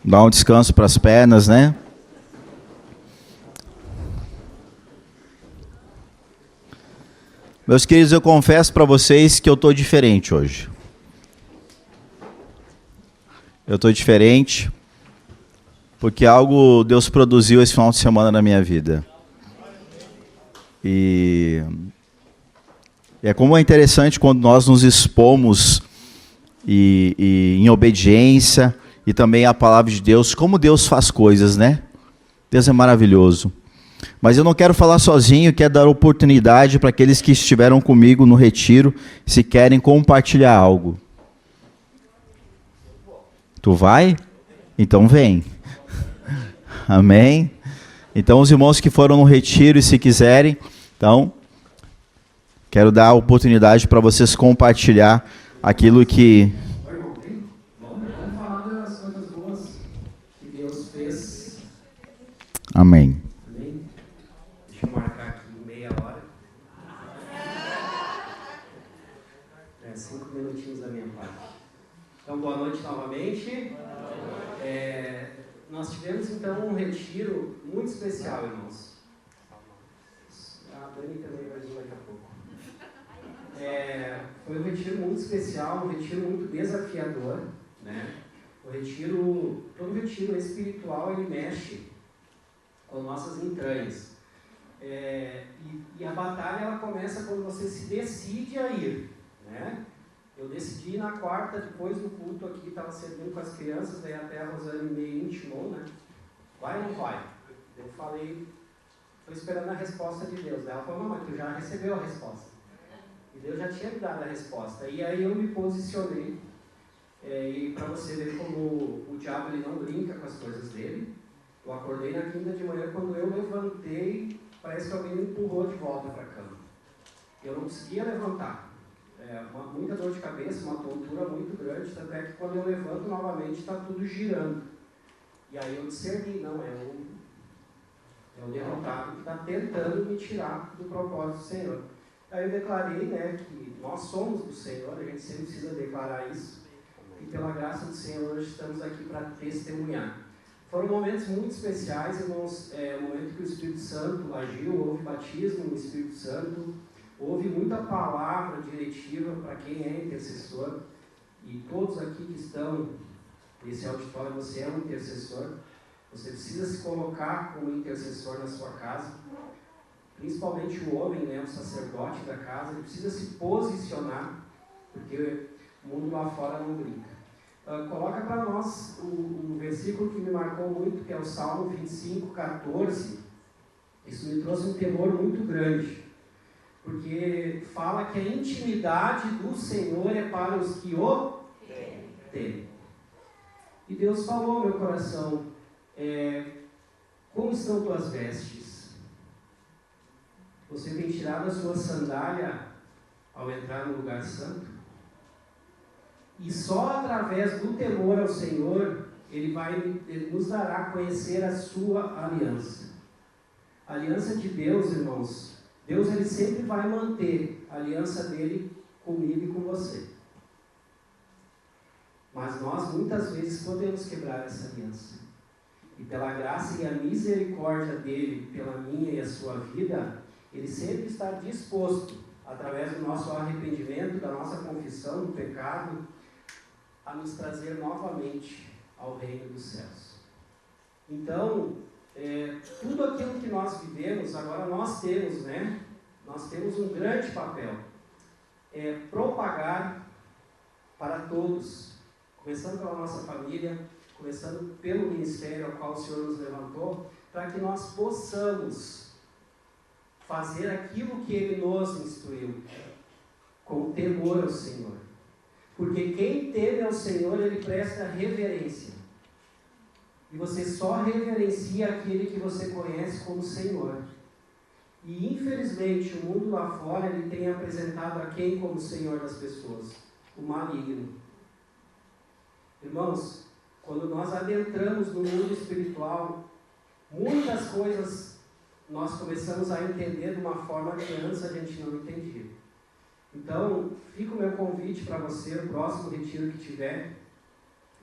Dá um descanso para as pernas, né? Meus queridos, eu confesso para vocês que eu estou diferente hoje. Eu estou diferente porque algo Deus produziu esse final de semana na minha vida. E é como é interessante quando nós nos expomos e em obediência e também à palavra de Deus, como Deus faz coisas, né? Deus é maravilhoso. Mas eu não quero falar sozinho, quero dar oportunidade para aqueles que estiveram comigo no retiro, se querem compartilhar algo. Tu vai? Então vem. Amém? Então os irmãos que foram no retiro e se quiserem, então, quero dar a oportunidade para vocês compartilhar aquilo que... Vamos falar das coisas boas que Deus fez. Amém. Amém? Deixa eu marcar aqui meia hora. 5 minutinhos da minha parte. Então, boa noite novamente. Nós tivemos, então, um retiro muito especial, irmãos. A Dani também vai vir daqui a pouco. Foi um retiro muito especial, um retiro muito desafiador, né? Todo retiro espiritual, ele mexe com nossas entranhas. E a batalha, ela começa quando você se decide a ir, né? Eu decidi na quarta, depois do culto aqui, estava servindo com as crianças, daí até a Rosane me intimou, né? Vai ou não vai? Eu falei, estou esperando a resposta de Deus. Ela falou, mamãe, tu já recebeu a resposta. E Deus já tinha me dado a resposta. E aí eu me posicionei. E para você ver como o diabo ele não brinca com as coisas dele. Eu acordei na quinta de manhã, quando eu levantei, parece que alguém me empurrou de volta para a cama. Eu não conseguia levantar. Muita dor de cabeça, uma tontura muito grande, tanto é que quando eu levanto novamente está tudo girando. E aí eu discerni, não, é o derrotado que está tentando me tirar do propósito do Senhor. Aí eu declarei, né, que nós somos do Senhor, a gente sempre precisa declarar isso. E pela graça do Senhor, hoje estamos aqui para testemunhar. Foram momentos muito especiais, irmãos, o momento que o Espírito Santo agiu, houve batismo no Espírito Santo, houve muita palavra diretiva para quem é intercessor, e todos aqui que estão nesse auditório, você é um intercessor, você precisa se colocar como intercessor na sua casa, principalmente o homem, né, o sacerdote da casa, ele precisa se posicionar, porque o mundo lá fora não brinca. Coloca para nós um versículo que me marcou muito, que é o Salmo 25, 14. Isso me trouxe um temor muito grande, porque fala que a intimidade do Senhor é para os que o temem. E Deus falou ao meu coração, como estão tuas vestes? Você tem tirado a sua sandália ao entrar no lugar santo? E só através do temor ao Senhor, Ele nos dará a conhecer a sua aliança. A aliança de Deus, irmãos, Deus ele sempre vai manter a aliança dele comigo e com você. Mas nós muitas vezes podemos quebrar essa aliança. E pela graça e a misericórdia dele, pela minha e a sua vida, ele sempre está disposto, através do nosso arrependimento, da nossa confissão do pecado, a nos trazer novamente ao reino dos céus. Então, tudo aquilo que nós vivemos, agora nós temos, né? Nós temos um grande papel. Propagar para todos, começando pela nossa família, começando pelo ministério ao qual o Senhor nos levantou, para que nós possamos fazer aquilo que Ele nos instruiu, com temor ao Senhor. Porque quem teme ao Senhor, ele presta reverência. E você só reverencia aquele que você conhece como Senhor. E infelizmente o mundo lá fora ele tem apresentado a quem como Senhor das pessoas? O maligno. Irmãos, quando nós adentramos no mundo espiritual, muitas coisas nós começamos a entender de uma forma que antes a gente não entendia. Então, fica o meu convite para você, no próximo retiro que tiver,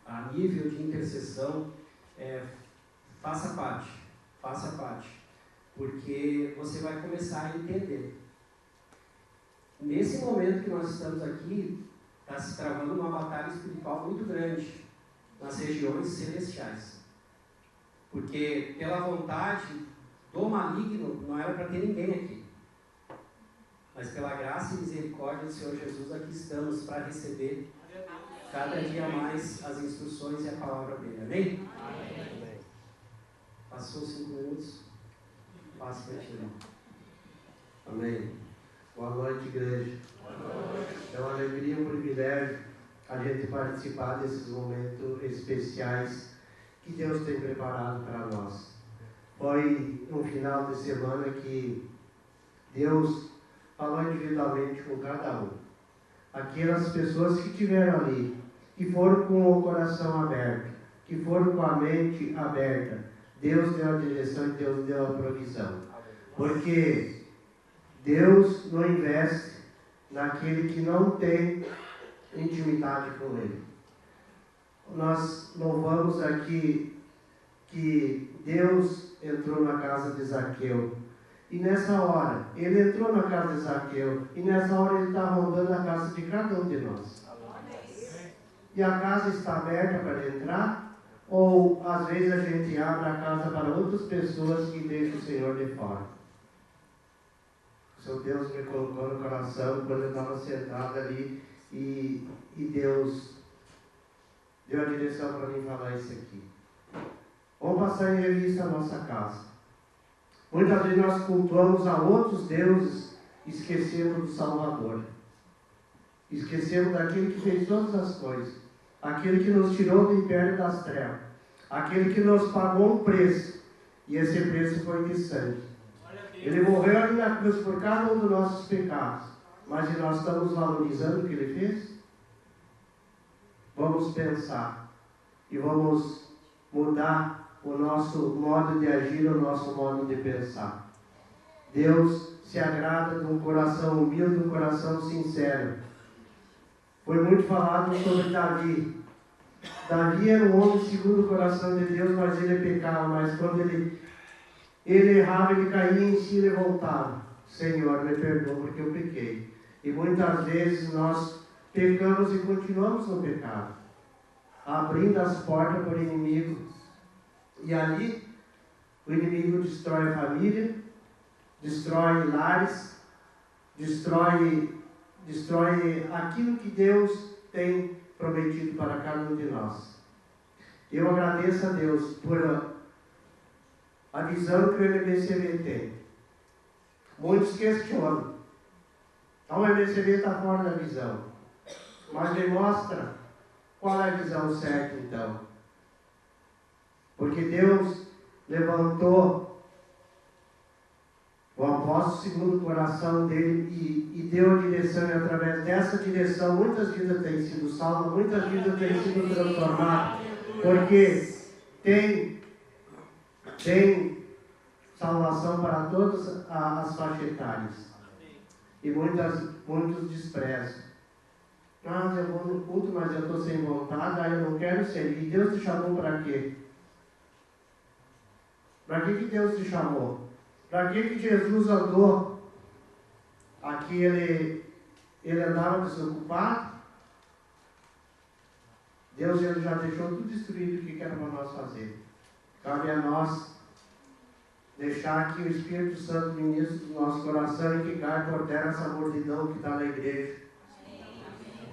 a nível de intercessão, faça parte, porque você vai começar a entender. Nesse momento que nós estamos aqui, está se travando uma batalha espiritual muito grande nas regiões celestiais. Porque pela vontade do maligno não era para ter ninguém aqui. Mas pela graça e misericórdia do Senhor Jesus, aqui estamos para receber cada dia mais as instruções e a palavra dele. Amém? Amém. Passou 5 minutos. Passe para ti. Amém. Boa noite, igreja. Boa noite. É uma alegria e um privilégio a gente participar desses momentos especiais que Deus tem preparado para nós. Foi um final de semana que Deus falou individualmente com cada um. Aquelas pessoas que estiveram ali, que foram com o coração aberto, que foram com a mente aberta, Deus deu a direção e Deus deu a provisão. Porque Deus não investe naquele que não tem intimidade com Ele. Nós louvamos aqui que Deus entrou na casa de Zaqueu. E nessa hora, Ele entrou na casa de Zaqueu. E nessa hora Ele está rondando a casa de cada um de nós. E a casa está aberta para ele entrar? Ou às vezes a gente abre a casa para outras pessoas e deixa o Senhor de fora? O Senhor Deus me colocou no coração quando eu estava sentado ali e Deus deu a direção para mim falar isso aqui. Vamos passar em revista a nossa casa. Muitas vezes nós cultuamos a outros deuses e esquecemos do Salvador. Esquecemos daquele que fez todas as coisas. Aquele que nos tirou do império das trevas. Aquele que nos pagou um preço. E esse preço foi de sangue. Ele morreu ali na cruz por cada um dos nossos pecados. Mas nós estamos valorizando o que Ele fez? Vamos pensar. E vamos mudar o nosso modo de agir, o nosso modo de pensar. Deus se agrada de um coração humilde, de um coração sincero. Foi muito falado sobre Davi. Davi era um homem segundo o coração de Deus, mas ele pecava. Mas quando ele errava, ele caía em si e voltava. Senhor, me perdoa porque eu pequei. E muitas vezes nós pecamos e continuamos no pecado, abrindo as portas para o inimigo. E ali, o inimigo destrói a família, destrói lares, destrói aquilo que Deus tem prometido para cada um de nós. Eu agradeço a Deus por a visão que o MBCV tem. Muitos questionam. Então o MBCV está fora da visão. Mas me mostra qual é a visão certa então. Porque Deus levantou o apóstolo segundo o coração dele e deu a direção, e através dessa direção muitas vidas têm sido salvas, muitas vidas têm sido transformadas, porque tem salvação para todas as faixas etárias. E muitos desprezam. Ah, eu vou no culto, mas eu estou sem vontade, eu não quero servir. Deus te chamou para quê? Para que Deus te chamou? Para que Jesus andou? Aqui ele andava desocupado. Deus ele já deixou tudo destruído o que era para nós fazer. Cabe a nós deixar que o Espírito Santo ministre do nosso coração e que caia por terra essa multidão que está na igreja.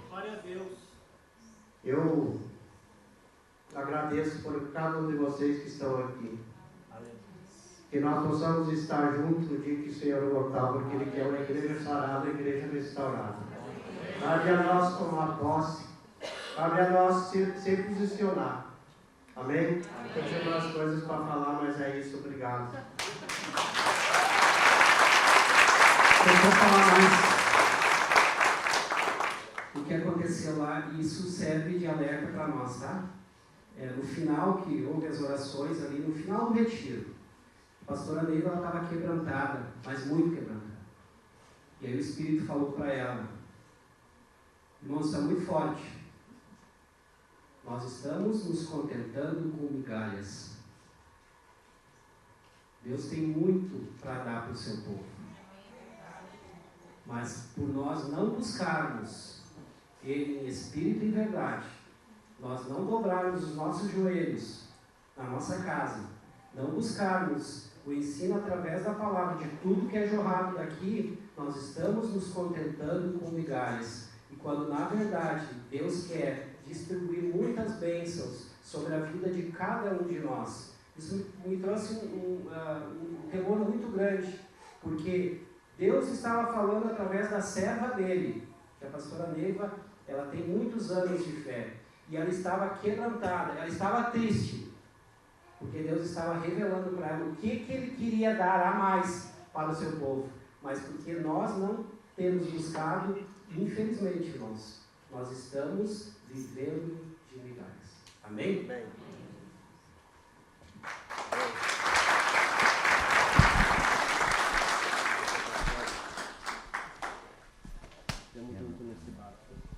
Glória a Deus. Eu agradeço por cada um de vocês que estão aqui. Que nós possamos estar juntos no dia que o Senhor voltar, porque Ele quer uma igreja sarada, uma igreja restaurada. Cabe a nós tomar posse, cabe a nós se posicionar. Amém? Eu tinha umas coisas para falar, mas é isso, obrigado. Eu vou falar mais. O que aconteceu lá, isso serve de alerta para nós, tá? No final, que houve as orações ali, no final do retiro, a pastora Neiva estava quebrantada, mas muito quebrantada. E aí o Espírito falou para ela: irmão, está muito forte. Nós estamos nos contentando com migalhas. Deus tem muito para dar para o seu povo. Mas por nós não buscarmos Ele em espírito e verdade, nós não dobrarmos os nossos joelhos na nossa casa, não buscarmos o ensino através da palavra de tudo que é jorrado daqui, nós estamos nos contentando com migalhas. E quando na verdade Deus quer distribuir muitas bênçãos sobre a vida de cada um de nós, isso me trouxe um temor muito grande, porque Deus estava falando através da serva dele, que a pastora Neiva, ela tem muitos anos de fé, e ela estava quebrantada, ela estava triste, porque Deus estava revelando para ela o que Ele queria dar a mais para o seu povo, mas porque nós não temos buscado, infelizmente, irmãos, nós estamos vivendo de migalhas. Amém? Amém.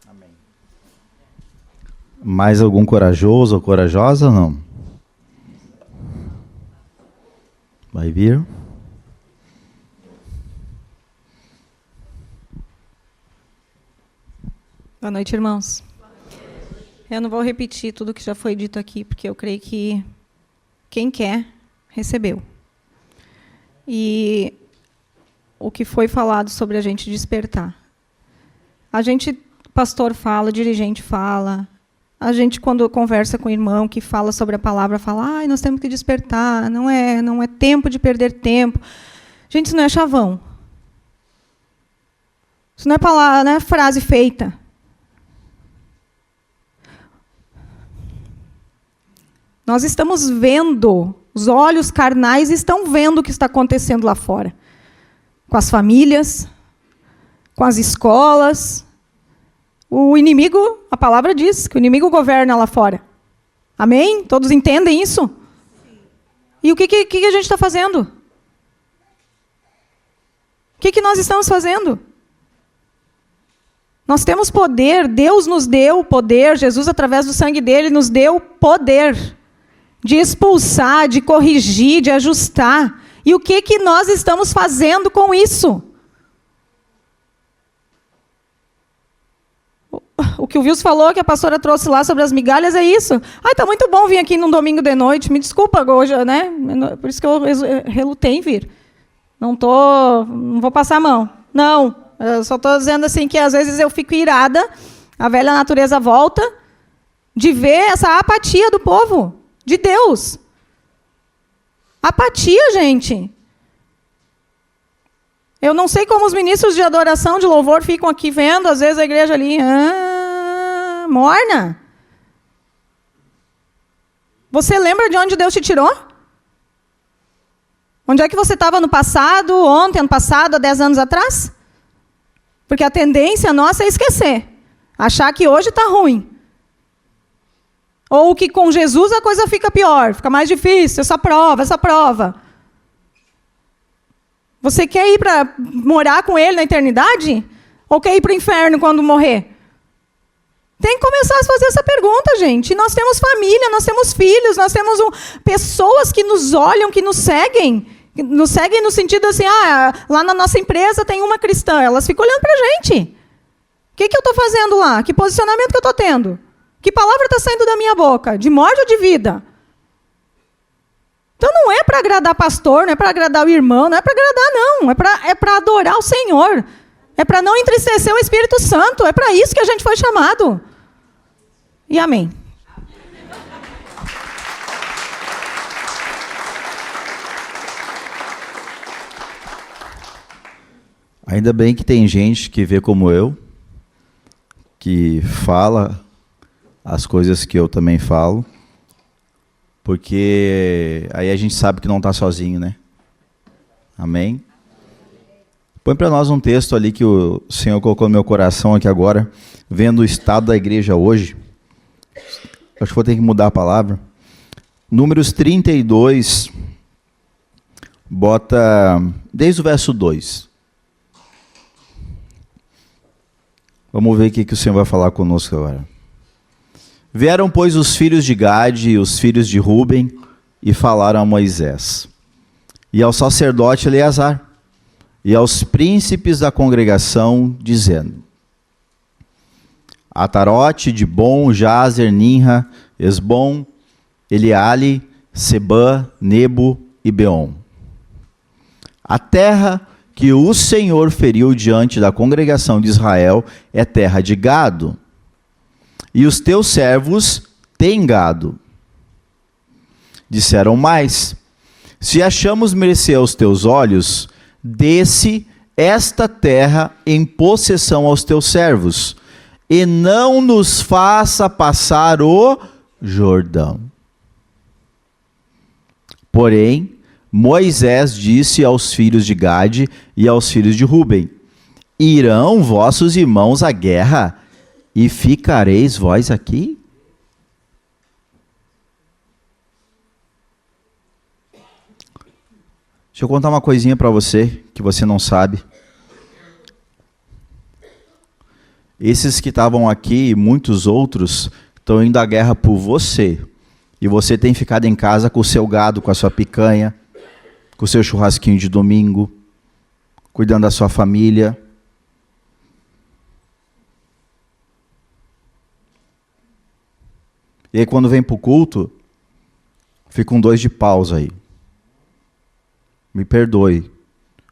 Amém. Mais algum corajoso ou corajosa ou não? Vai vir? Boa noite, irmãos. Eu não vou repetir tudo que já foi dito aqui, porque eu creio que quem quer, recebeu. E o que foi falado sobre a gente despertar. A gente, pastor fala, dirigente fala, a gente, quando conversa com o irmão que fala sobre a palavra, fala, nós temos que despertar, não é tempo de perder tempo. Gente, isso não é chavão. Isso não é palavra, não é frase feita. Nós estamos vendo, os olhos carnais estão vendo o que está acontecendo lá fora. Com as famílias, com as escolas. O inimigo, a palavra diz que o inimigo governa lá fora. Amém? Todos entendem isso? Sim. E o que a gente está fazendo? O que nós estamos fazendo? Nós temos poder, Deus nos deu poder, Jesus, através do sangue dele, nos deu poder de expulsar, de corrigir, de ajustar. E o que nós estamos fazendo com isso? O que o Wilson falou, que a pastora trouxe lá sobre as migalhas, é isso. Tá muito bom vir aqui num domingo de noite. Me desculpa hoje, né? Por isso que eu relutei em vir. Não vou passar a mão. Não, eu só estou dizendo assim que às vezes eu fico irada, a velha natureza volta, de ver essa apatia do povo, de Deus. Apatia, gente. Eu não sei como os ministros de adoração, de louvor, ficam aqui vendo, às vezes a igreja ali, morna. Você lembra de onde Deus te tirou? Onde é que você estava no passado, ontem, ano passado, há 10 anos atrás? Porque a tendência nossa é esquecer. Achar que hoje está ruim. Ou que com Jesus a coisa fica pior, fica mais difícil, essa prova. Você quer ir para morar com ele na eternidade? Ou quer ir para o inferno quando morrer? Tem que começar a fazer essa pergunta, gente. Nós temos família, nós temos filhos, nós temos pessoas que nos olham, que nos seguem. Nos seguem no sentido assim, lá na nossa empresa tem uma cristã. Elas ficam olhando para a gente. O que eu estou fazendo lá? Que posicionamento que eu estou tendo? Que palavra está saindo da minha boca? De morte ou de vida? Então não é para agradar pastor, não é para agradar o irmão, não é para agradar, não. É para adorar o Senhor. É para não entristecer o Espírito Santo. É para isso que a gente foi chamado. E amém. Ainda bem que tem gente que vê como eu, que fala as coisas que eu também falo, porque aí a gente sabe que não está sozinho, né? Amém? Põe para nós um texto ali que o Senhor colocou no meu coração aqui agora, vendo o estado da igreja hoje. Acho que vou ter que mudar a palavra. Números 32, bota desde o verso 2. Vamos ver o que o Senhor vai falar conosco agora. Vieram, pois, os filhos de Gade e os filhos de Ruben e falaram a Moisés, e ao sacerdote Eleazar, e aos príncipes da congregação, dizendo: Atarote, Dibon, Jazer, Ninra, Esbom, Eleale, Sebã, Nebo e Beom. A terra que o Senhor feriu diante da congregação de Israel é terra de gado, e os teus servos têm gado. Disseram mais: se achamos mercê aos teus olhos, desce esta terra em possessão aos teus servos, e não nos faça passar o Jordão. Porém, Moisés disse aos filhos de Gade e aos filhos de Ruben: irão vossos irmãos à guerra, e ficareis vós aqui? Deixa eu contar uma coisinha para você, que você não sabe. Esses que estavam aqui e muitos outros estão indo à guerra por você. E você tem ficado em casa com o seu gado, com a sua picanha, com o seu churrasquinho de domingo, cuidando da sua família. E aí quando vem para o culto, ficam 2 de paus aí. Me perdoe,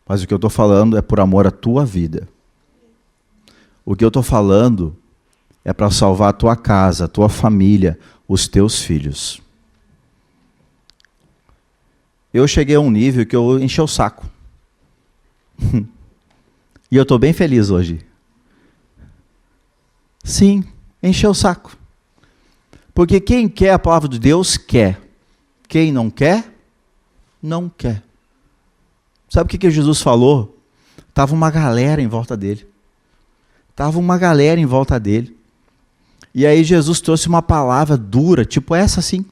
mas o que eu estou falando é por amor à tua vida. O que eu estou falando é para salvar a tua casa, a tua família, os teus filhos. Eu cheguei a um nível que eu enchi o saco. E eu estou bem feliz hoje. Sim, encheu o saco. Porque quem quer a palavra de Deus, quer. Quem não quer, não quer. Sabe o que Jesus falou? Estava uma galera em volta dele. E aí Jesus trouxe uma palavra dura, tipo essa assim.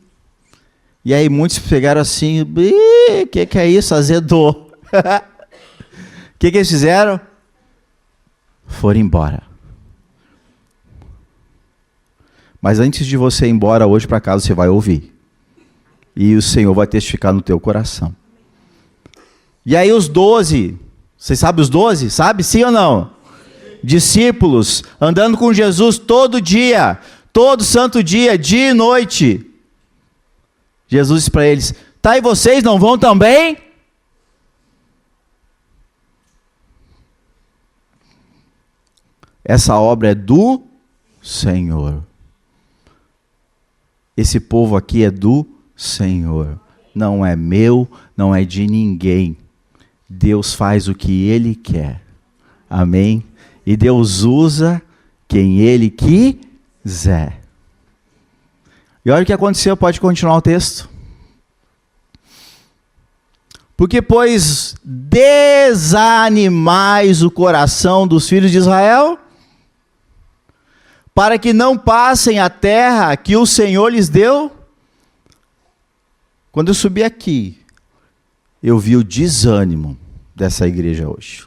E aí muitos pegaram assim, que é isso? Azedou. O que eles fizeram? Foram embora. Mas antes de você ir embora hoje para casa, você vai ouvir. E o Senhor vai testificar no teu coração. E aí os 12, vocês sabem os 12? Sabe sim ou não? Discípulos, andando com Jesus todo dia, todo santo dia, dia e noite. Jesus disse para eles: tá, e vocês não vão também? Essa obra é do Senhor. Esse povo aqui é do Senhor. Não é meu, não é de ninguém. Deus faz o que Ele quer. Amém? E Deus usa quem Ele quiser. E olha o que aconteceu, pode continuar o texto. Porque, pois, desanimais o coração dos filhos de Israel, para que não passem a terra que o Senhor lhes deu. Quando eu subi aqui, eu vi o desânimo dessa igreja hoje.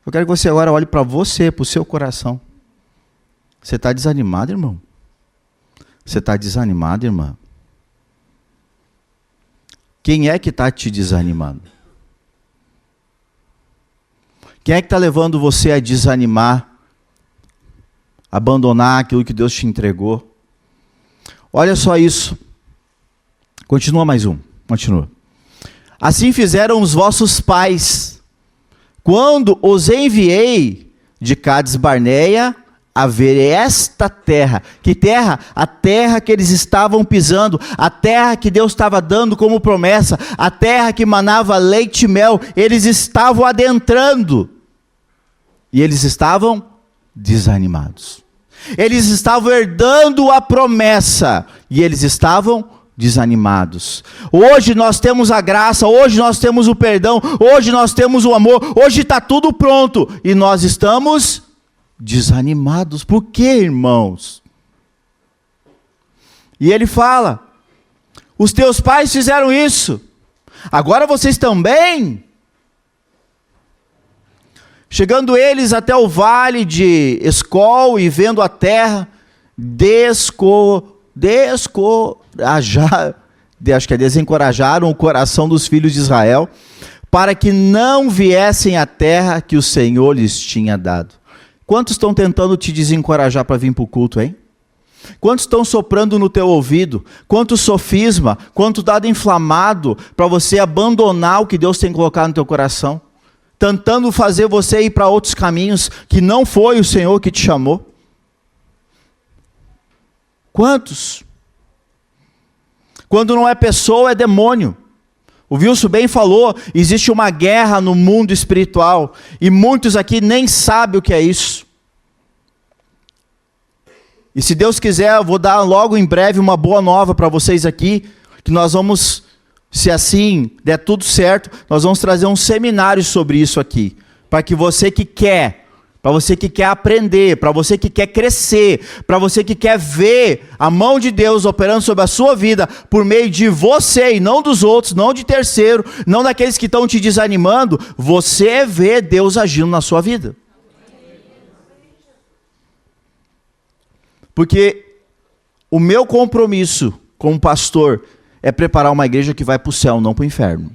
Eu quero que você agora olhe para você, para o seu coração. Você está desanimado, irmão? Você está desanimado, irmã? Quem é que está te desanimando? Quem é que está levando você a desanimar, abandonar aquilo que Deus te entregou? Olha só isso. Continua mais um. Continua. Assim fizeram os vossos pais, quando os enviei de Cades Barneia a ver esta terra. Que terra? A terra que eles estavam pisando, a terra que Deus estava dando como promessa, a terra que manava leite e mel. Eles estavam adentrando. E eles estavam desanimados. Eles estavam herdando a promessa. E eles estavam desanimados. Hoje nós temos a graça, hoje nós temos o perdão, hoje nós temos o amor, hoje está tudo pronto. E nós estamos desanimados. Por quê, irmãos? E ele fala: os teus pais fizeram isso, agora vocês também. Chegando eles até o vale de Escol e vendo a terra, desencorajaram o coração dos filhos de Israel, para que não viessem à terra que o Senhor lhes tinha dado. Quantos estão tentando te desencorajar para vir para o culto, hein? Quantos estão soprando no teu ouvido? Quanto sofisma, quanto dado inflamado para você abandonar o que Deus tem colocado no teu coração? Tentando fazer você ir para outros caminhos que não foi o Senhor que te chamou? Quantos? Quando não é pessoa, é demônio. O Wilson bem falou, existe uma guerra no mundo espiritual, e muitos aqui nem sabem o que é isso. E se Deus quiser, eu vou dar logo em breve uma boa nova para vocês aqui, que nós vamos, se assim der tudo certo, nós vamos trazer um seminário sobre isso aqui, para que você que quer, para você que quer aprender, para você que quer crescer, para você que quer ver a mão de Deus operando sobre a sua vida, por meio de você e não dos outros, não de terceiro, não daqueles que estão te desanimando, você vê Deus agindo na sua vida. Porque o meu compromisso como pastor é preparar uma igreja que vai para o céu, não para o inferno.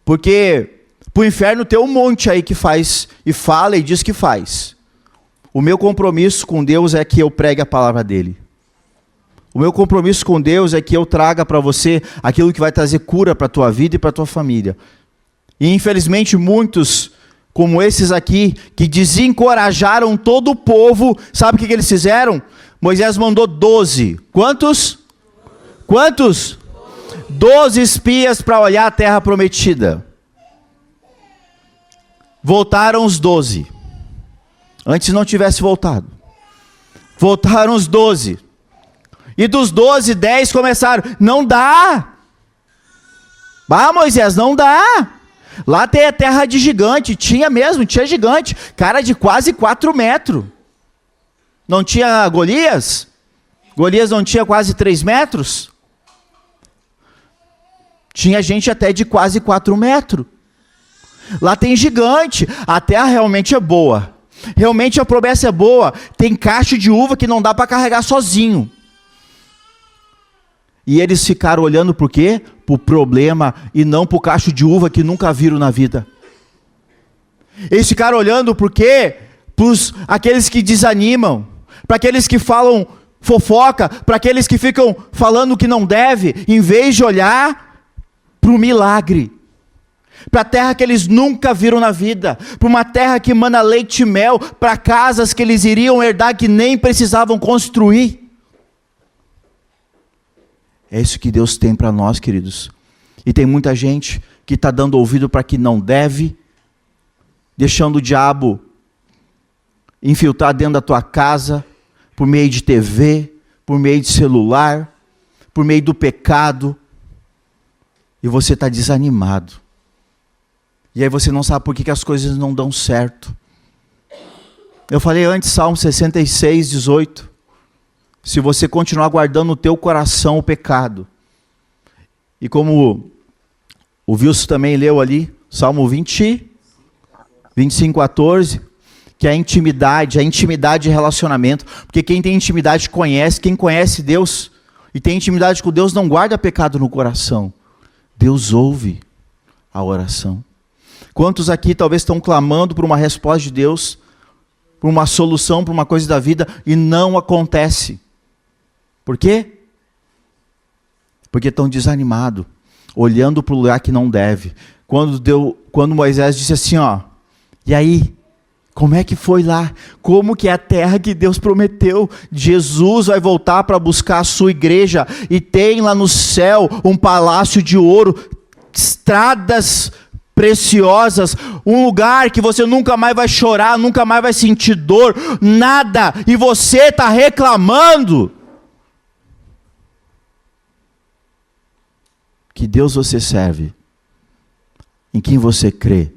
Porque para o inferno tem um monte aí que faz e fala e diz que faz. O meu compromisso com Deus é que eu pregue a palavra dele. O meu compromisso com Deus é que eu traga para você aquilo que vai trazer cura para a tua vida e para a tua família. E infelizmente muitos, como esses aqui, que desencorajaram todo o povo, sabe o que eles fizeram? Moisés mandou 12. Quantos? Quantos? 12 espias para olhar a terra prometida. Voltaram os 12. Antes não tivesse voltado. Voltaram os 12. E dos 12, 10 começaram. Não dá. Ah, Moisés, não dá. Lá tem a terra de gigante. Tinha mesmo, tinha gigante. Cara de quase 4 metros. Não tinha Golias? Golias não tinha quase 3 metros? Tinha gente até de quase 4 metros. Lá tem gigante, a terra realmente é boa. Realmente a promessa é boa. Tem cacho de uva que não dá para carregar sozinho. E eles ficaram olhando por quê? Para o problema e não para o cacho de uva que nunca viram na vida. Eles ficaram olhando por quê? Para aqueles que desanimam, para aqueles que falam fofoca, para aqueles que ficam falando o que não deve, em vez de olhar para o milagre. Para a terra que eles nunca viram na vida, para uma terra que emana leite e mel, para casas que eles iriam herdar que nem precisavam construir. É isso que Deus tem para nós, queridos. E tem muita gente que está dando ouvido para que não deve, deixando o diabo infiltrar dentro da tua casa, por meio de TV, por meio de celular, por meio do pecado, e você está desanimado. E aí você não sabe por que as coisas não dão certo. Eu falei antes, Salmo 66, 18. Se você continuar guardando no teu coração o pecado. E como o Wilson também leu ali, Salmo 25, 14, que é a intimidade de relacionamento. Porque quem tem intimidade conhece, quem conhece Deus e tem intimidade com Deus não guarda pecado no coração. Deus ouve a oração. Quantos aqui talvez estão clamando por uma resposta de Deus, por uma solução, por uma coisa da vida, e não acontece. Por quê? Porque estão desanimados, olhando para o lugar que não deve. Quando Moisés disse assim, ó, e aí, como é que foi lá? Como que é a terra que Deus prometeu? Jesus vai voltar para buscar a sua igreja, e tem lá no céu um palácio de ouro, estradas preciosas, um lugar que você nunca mais vai chorar, nunca mais vai sentir dor, nada, e você está reclamando. Que Deus você serve, em quem você crê.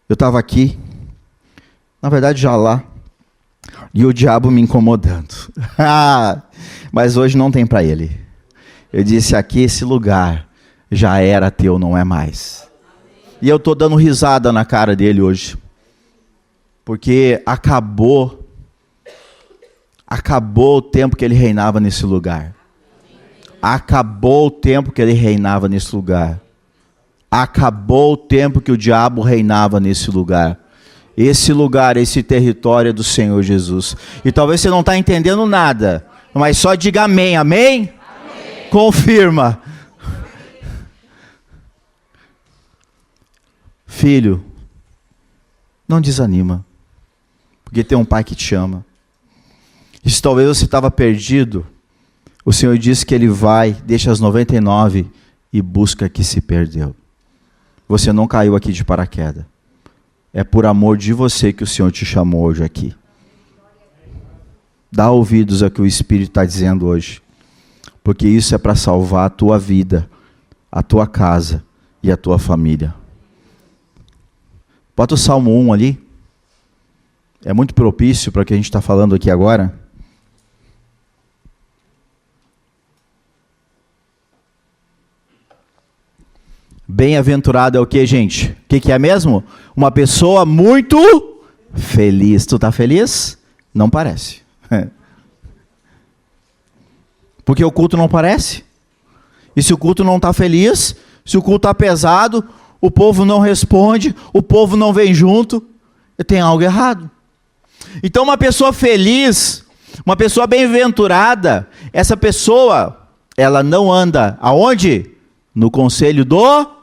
Eu estava aqui, na verdade já lá, e o diabo me incomodando. Mas hoje não tem para ele. Eu disse aqui, esse lugar já era teu, não é mais. E eu estou dando risada na cara dele hoje. Porque acabou o tempo que ele reinava nesse lugar. Acabou o tempo que ele reinava nesse lugar. Acabou o tempo que o diabo reinava nesse lugar. Esse lugar, esse território é do Senhor Jesus. E talvez você não está entendendo nada, mas só diga amém, amém? Amém. Confirma. Filho, não desanima, porque tem um pai que te ama. E se talvez você estava perdido, o Senhor disse que Ele vai, deixa as 99 e busca a que se perdeu. Você não caiu aqui de paraquedas. É por amor de você que o Senhor te chamou hoje aqui. Dá ouvidos ao que o Espírito está dizendo hoje. Porque isso é para salvar a tua vida, a tua casa e a tua família. Bota o Salmo 1 ali. É muito propício para o que a gente está falando aqui agora. Bem-aventurado é o que, gente? O que é mesmo? Uma pessoa muito feliz. Tu tá feliz? Não parece. Porque o culto não parece. E se o culto não está feliz, se o culto está pesado, o povo não responde, o povo não vem junto, tem algo errado. Então uma pessoa feliz, uma pessoa bem-aventurada, essa pessoa, ela não anda aonde? No conselho do...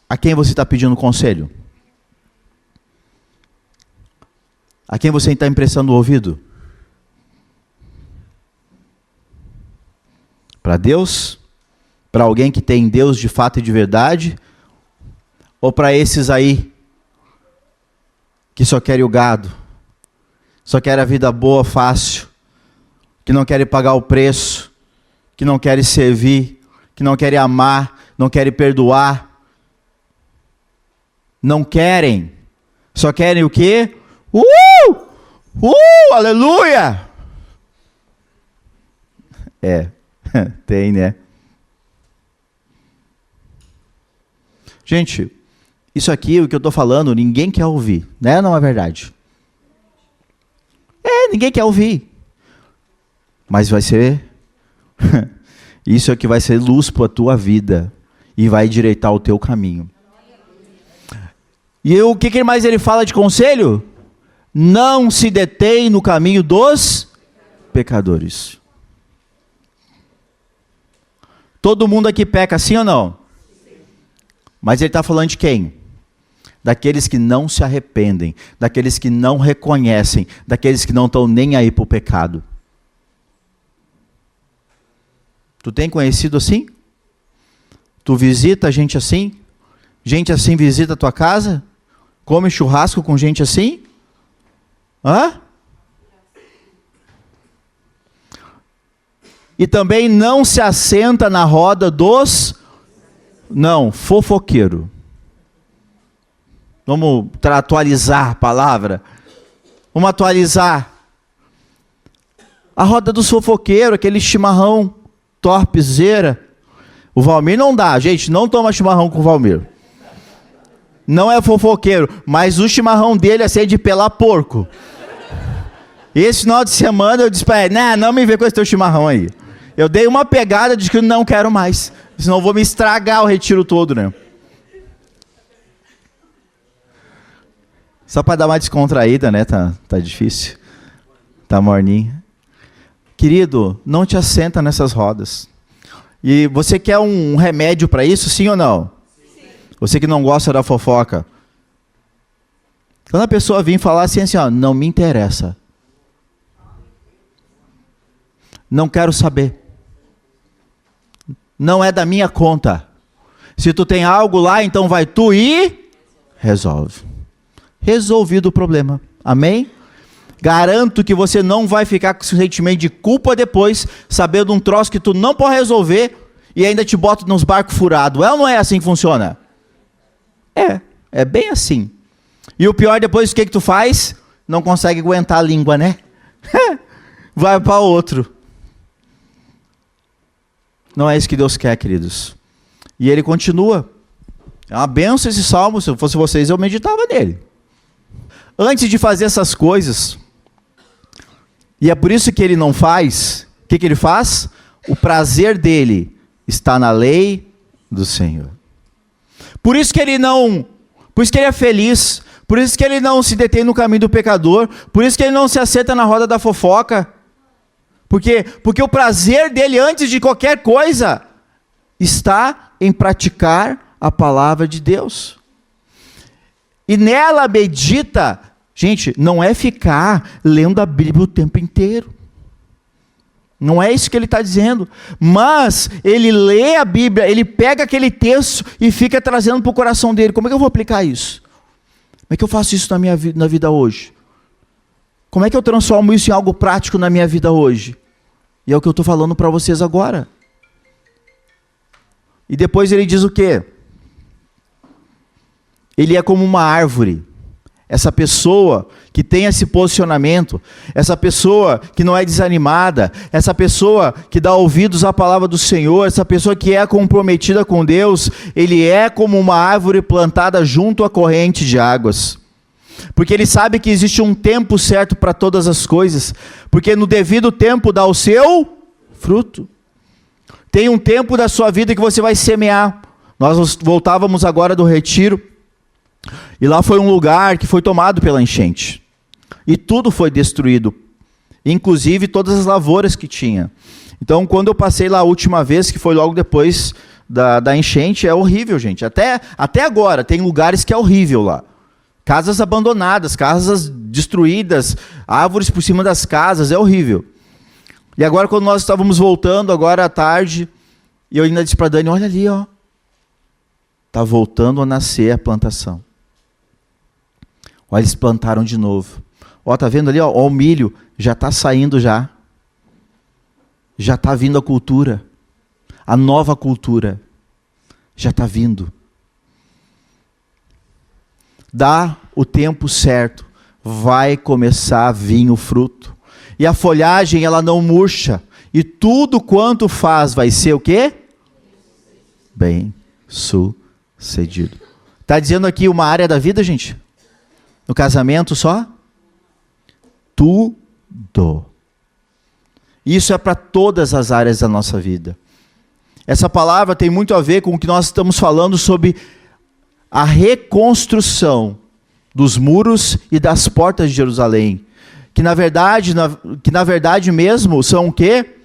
A quem você está pedindo conselho? A quem você está emprestando o ouvido? Para Deus? Para alguém que tem Deus de fato e de verdade? Ou para esses aí que só querem o gado? Só querem a vida boa, fácil? Que não querem pagar o preço? Que não querem servir? Que não querem amar? Não querem perdoar? Não querem, só querem o quê? Aleluia! Tem, né? Gente, isso aqui, o que eu estou falando, ninguém quer ouvir, né? Não é verdade? Ninguém quer ouvir. Mas vai ser, isso é que vai ser luz para a tua vida e vai endireitar o teu caminho. E o que mais ele fala de conselho? Não se detém no caminho dos pecadores. Todo mundo aqui peca, sim ou não? Mas ele está falando de quem? Daqueles que não se arrependem, daqueles que não reconhecem, daqueles que não estão nem aí para o pecado. Tu tem conhecido assim? Tu visita gente assim? Gente assim visita a tua casa? Come churrasco com gente assim? E também não se assenta na roda dos... Não, fofoqueiro. Vamos atualizar a palavra. Vamos atualizar. A roda dos fofoqueiros, aquele chimarrão torpezeira. O Valmir não dá, gente, não toma chimarrão com o Valmir. Não é fofoqueiro, mas o chimarrão dele é ser de pelar porco. Esse final de semana eu disse para ele, não me vê com esse teu chimarrão aí. Eu dei uma pegada de que não quero mais, senão eu vou me estragar o retiro todo, né? Só para dar uma descontraída, né? Tá difícil. Tá morninho. Querido, não te assenta nessas rodas. E você quer um remédio para isso, sim ou não? Você que não gosta da fofoca. Quando a pessoa vir falar assim, não me interessa. Não quero saber. Não é da minha conta. Se tu tem algo lá, então vai tu e resolve. Resolvido o problema. Amém? Garanto que você não vai ficar com esse sentimento de culpa depois, sabendo um troço que tu não pode resolver e ainda te bota nos barcos furados. É ou não é assim que funciona? É bem assim. E o pior depois, o que tu faz? Não consegue aguentar a língua, né? Vai para outro. Não é isso que Deus quer, queridos. E ele continua. É uma benção esse salmo, se eu fosse vocês eu meditava nele. Antes de fazer essas coisas, e é por isso que ele não faz, o que ele faz? O prazer dele está na lei do Senhor. Por isso que ele é feliz, por isso que ele não se detém no caminho do pecador, por isso que ele não se assenta na roda da fofoca. Porque o prazer dele, antes de qualquer coisa, está em praticar a palavra de Deus. E nela medita, gente, não é ficar lendo a Bíblia o tempo inteiro. Não é isso que ele está dizendo. Mas ele lê a Bíblia, ele pega aquele texto e fica trazendo para o coração dele. Como é que eu vou aplicar isso? Como é que eu faço isso na vida hoje? Como é que eu transformo isso em algo prático na minha vida hoje? E é o que eu estou falando para vocês agora. E depois ele diz o quê? Ele é como uma árvore. Essa pessoa que tem esse posicionamento, essa pessoa que não é desanimada, essa pessoa que dá ouvidos à palavra do Senhor, essa pessoa que é comprometida com Deus, ele é como uma árvore plantada junto à corrente de águas. Porque ele sabe que existe um tempo certo para todas as coisas, porque no devido tempo dá o seu fruto. Tem um tempo da sua vida que você vai semear. Nós voltávamos agora do retiro, e lá foi um lugar que foi tomado pela enchente. E tudo foi destruído, inclusive todas as lavouras que tinha. Então, quando eu passei lá a última vez, que foi logo depois da enchente, é horrível, gente. Até agora, tem lugares que é horrível lá. Casas abandonadas, casas destruídas, árvores por cima das casas, é horrível. E agora, quando nós estávamos voltando, agora à tarde, e eu ainda disse para a Dani, olha ali, ó. Está voltando a nascer a plantação. Olha, eles plantaram de novo. Ó, tá vendo ali, ó, o milho já está saindo já. Já está vindo a cultura. A nova cultura já está vindo. Dá o tempo certo, vai começar a vir o fruto. E a folhagem, ela não murcha. E tudo quanto faz vai ser o quê? Bem sucedido. Está dizendo aqui uma área da vida, gente? No casamento só? Tudo. Isso é para todas as áreas da nossa vida. Essa palavra tem muito a ver com o que nós estamos falando sobre a reconstrução dos muros e das portas de Jerusalém. Que na verdade mesmo são o quê?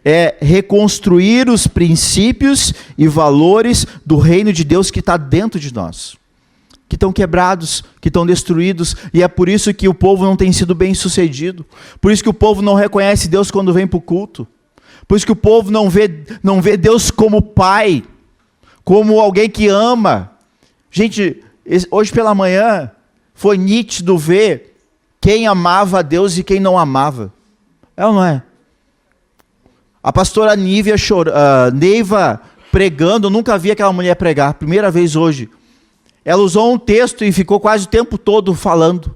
É reconstruir os princípios e valores do reino de Deus que está dentro de nós. Que estão quebrados, que estão destruídos, e é por isso que o povo não tem sido bem sucedido. Por isso que o povo não reconhece Deus quando vem para o culto. Por isso que o povo não vê Deus como pai, como alguém que ama. Gente, hoje pela manhã foi nítido ver quem amava a Deus e quem não amava. É ou não é? A pastora Neiva pregando, eu nunca vi aquela mulher pregar, primeira vez hoje. Ela usou um texto e ficou quase o tempo todo falando.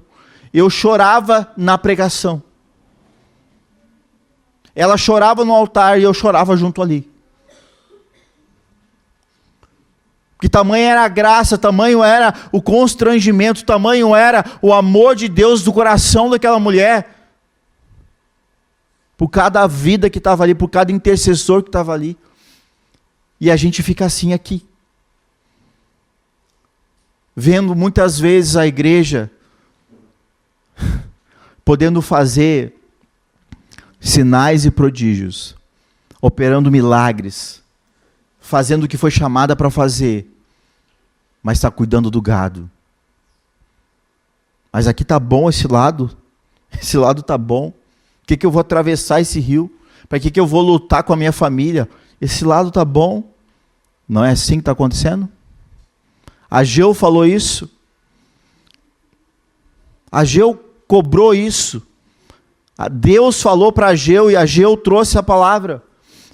Eu chorava na pregação. Ela chorava no altar e eu chorava junto ali. Que tamanho era a graça, tamanho era o constrangimento, tamanho era o amor de Deus do coração daquela mulher. Por cada vida que estava ali, por cada intercessor que estava ali. E a gente fica assim aqui. Vendo muitas vezes a igreja podendo fazer sinais e prodígios, operando milagres, fazendo o que foi chamada para fazer, mas está cuidando do gado. Mas aqui está bom esse lado está bom. Por que eu vou atravessar esse rio? Para que eu vou lutar com a minha família? Esse lado está bom. Não é assim que está acontecendo? Ageu falou isso. Ageu cobrou isso. Deus falou para Ageu e Ageu trouxe a palavra.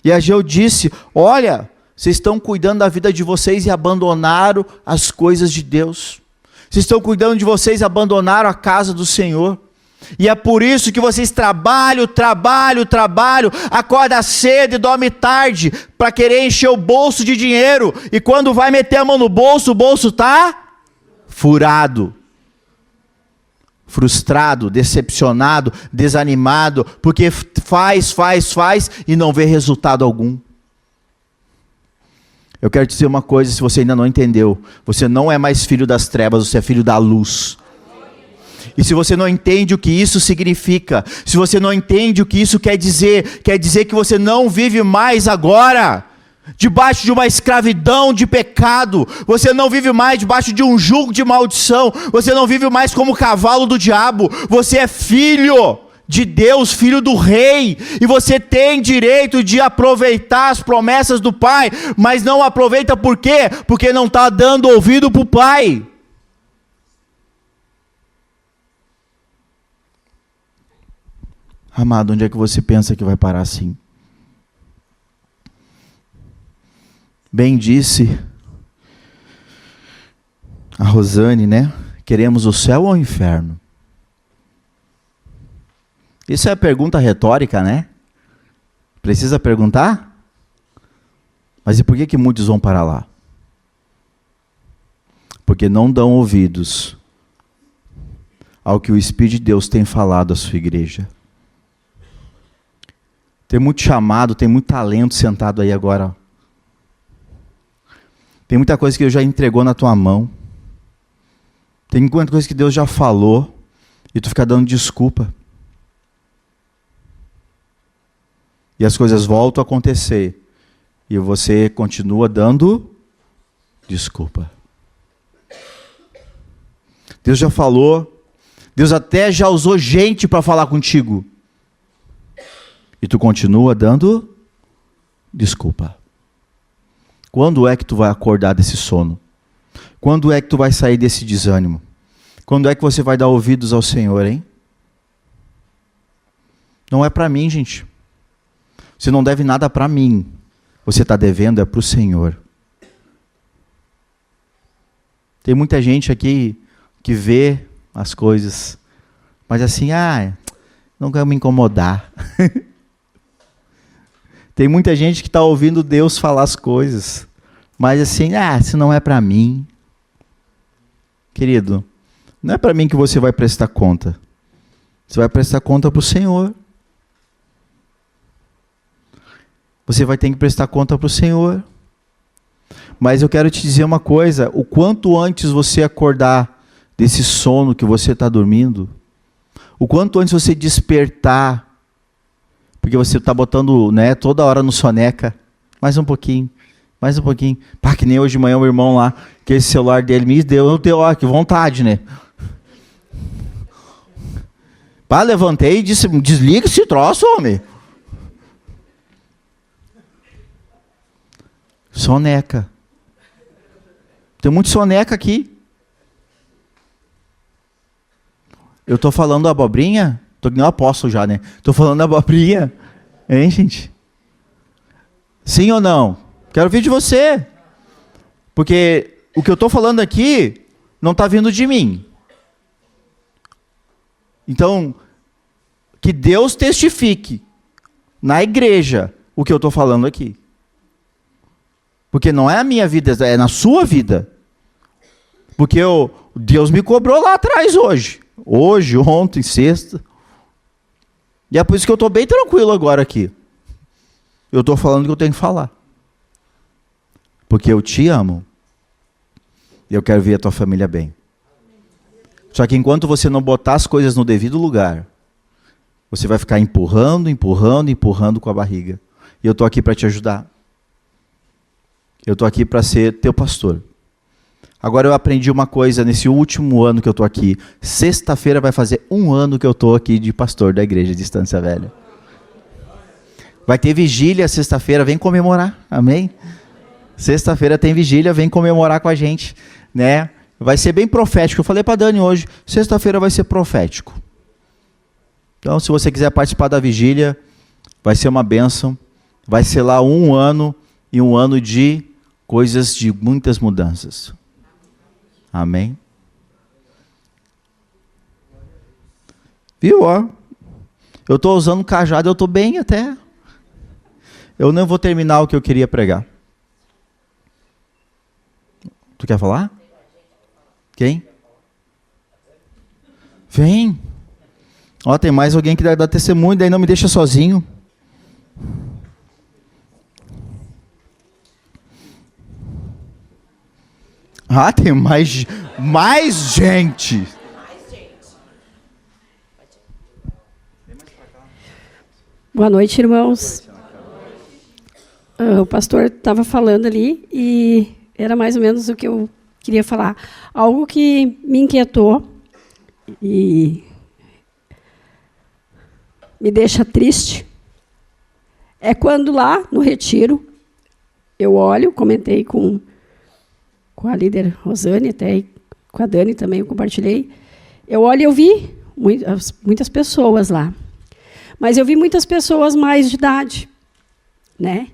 E Ageu disse, olha, vocês estão cuidando da vida de vocês e abandonaram as coisas de Deus. Vocês estão cuidando de vocês e abandonaram a casa do Senhor. E é por isso que vocês trabalham, acorda cedo e dorme tarde, para querer encher o bolso de dinheiro, e quando vai meter a mão no bolso, o bolso está furado, frustrado, decepcionado, desanimado, porque faz e não vê resultado algum. Eu quero te dizer uma coisa, se você ainda não entendeu, você não é mais filho das trevas, você é filho da luz. E se você não entende o que isso significa, se você não entende o que isso quer dizer que você não vive mais agora debaixo de uma escravidão de pecado, você não vive mais debaixo de um jugo de maldição, você não vive mais como cavalo do diabo, você é filho de Deus, filho do rei, e você tem direito de aproveitar as promessas do Pai, mas não aproveita por quê? Porque não está dando ouvido para o Pai. Amado, onde é que você pensa que vai parar assim? Bem disse a Rosane, né? Queremos o céu ou o inferno? Isso é pergunta retórica, né? Precisa perguntar? Mas e por que muitos vão para lá? Porque não dão ouvidos ao que o Espírito de Deus tem falado à sua igreja. Tem muito chamado, tem muito talento sentado aí agora. Tem muita coisa que Deus já entregou na tua mão. Tem muita coisa que Deus já falou e tu fica dando desculpa. E as coisas voltam a acontecer. E você continua dando desculpa. Deus já falou. Deus até já usou gente para falar contigo. E tu continua dando desculpa. Quando é que tu vai acordar desse sono? Quando é que tu vai sair desse desânimo? Quando é que você vai dar ouvidos ao Senhor, hein? Não é para mim, gente. Você não deve nada para mim. Você está devendo é para o Senhor. Tem muita gente aqui que vê as coisas, mas assim, não quero me incomodar. Tem muita gente que está ouvindo Deus falar as coisas, mas assim, isso não é para mim. Querido, não é para mim que você vai prestar conta. Você vai prestar conta para o Senhor. Você vai ter que prestar conta para o Senhor. Mas eu quero te dizer uma coisa, o quanto antes você acordar desse sono que você está dormindo, o quanto antes você despertar, porque você está botando, né, toda hora no soneca, mais um pouquinho. Pá, que nem hoje de manhã o irmão lá, que esse celular dele me deu, que vontade, né? Pá, levantei e disse, desliga esse troço, homem. Soneca. Tem muito soneca aqui. Eu estou falando abobrinha? Estou que nem um apóstolo já, né? Estou falando abobrinha. Hein, gente? Sim ou não? Quero ouvir de você. Porque o que eu estou falando aqui não está vindo de mim. Então, que Deus testifique na igreja o que eu estou falando aqui. Porque não é a minha vida, é na sua vida. Porque Deus me cobrou lá atrás hoje. Hoje, ontem, sexta. E é por isso que eu estou bem tranquilo agora aqui. Eu estou falando o que eu tenho que falar. Porque eu te amo. E eu quero ver a tua família bem. Só que enquanto você não botar as coisas no devido lugar, você vai ficar empurrando com a barriga. E eu estou aqui para te ajudar. Eu estou aqui para ser teu pastor. Agora eu aprendi uma coisa nesse último ano que eu estou aqui. Sexta-feira vai fazer 1 ano que eu estou aqui de pastor da igreja de Estância Velha. Vai ter vigília sexta-feira, vem comemorar, amém? Sexta-feira tem vigília, vem comemorar com a gente, né? Vai ser bem profético. Eu falei para Dani hoje, sexta-feira vai ser profético. Então, se você quiser participar da vigília, vai ser uma bênção. Vai ser lá 1 ano e 1 ano de coisas, de muitas mudanças. Amém? Viu, ó? Eu estou usando cajado, eu estou bem até. Eu não vou terminar o que eu queria pregar. Tu quer falar? Quem? Vem. Ó, tem mais alguém que deve dar testemunho, daí não me deixa sozinho. Ah, tem mais gente. Boa noite, irmãos. O pastor estava falando ali e era mais ou menos o que eu queria falar. Algo que me inquietou e me deixa triste é quando lá no retiro eu olho, comentei com a líder Rosane, até com a Dani também eu compartilhei. Eu olho e eu vi muitas pessoas lá. Mas eu vi muitas pessoas mais de idade, né?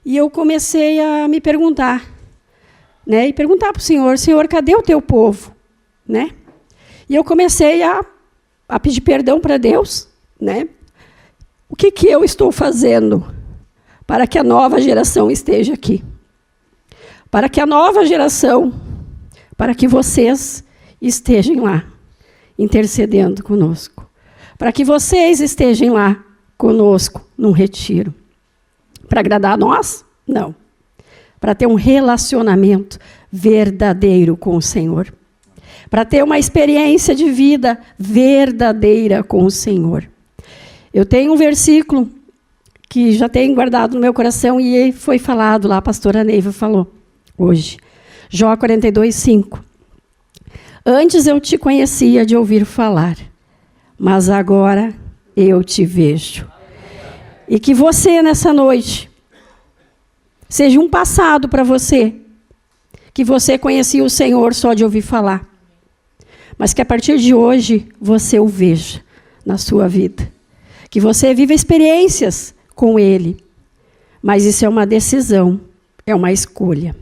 E eu comecei a me perguntar, né? E perguntar para o Senhor, cadê o teu povo? Né? E eu comecei a pedir perdão para Deus, né? O que eu estou fazendo para que a nova geração esteja aqui? Para que a nova geração, para que vocês estejam lá, intercedendo conosco. Para que vocês estejam lá conosco num retiro. Para agradar a nós? Não. Para ter um relacionamento verdadeiro com o Senhor. Para ter uma experiência de vida verdadeira com o Senhor. Eu tenho um versículo que já tenho guardado no meu coração e foi falado lá, a pastora Neiva falou hoje. Jó 42:5. Antes eu te conhecia de ouvir falar, mas agora eu te vejo. E que você, nessa noite, seja um passado para você, que você conhecia o Senhor só de ouvir falar, mas que a partir de hoje você o veja na sua vida. Que você viva experiências com Ele. Mas isso é uma decisão, é uma escolha.